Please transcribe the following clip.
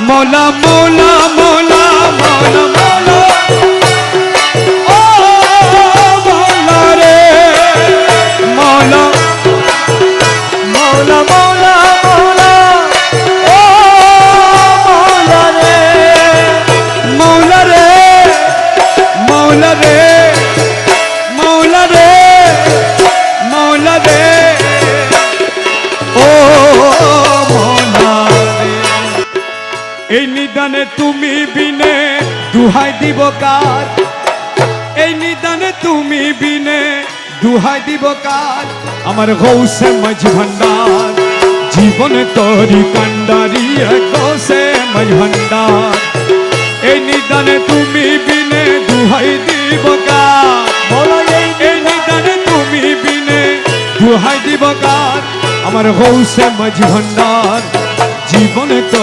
মৌলা মৌলা মৌলা মৌলা মৌলা ও মৌলা রে মৌলা মৌলা মৌলা মৌলা ও মৌলা রে মৌলা রে মৌলা রে মৌলা রে মৌলা রে ও মৌলা রে এই নিদানে তুমি বিনে দুহাই দিব কার এই নিদানে তুমি বিনে দুহাই দিব কার আমার গৌসে মাঝ ভান্ডার জীবনে তোরি কান্ডারি গৌসে মাঝ ভান্ডার এই নিদানে তুমি বিনে দুহাই দিব কার এই নিদানে তুমি বিনে দুহাই দিব কার আমার গৌসে মাঝ ভান্ডার জীবনে তো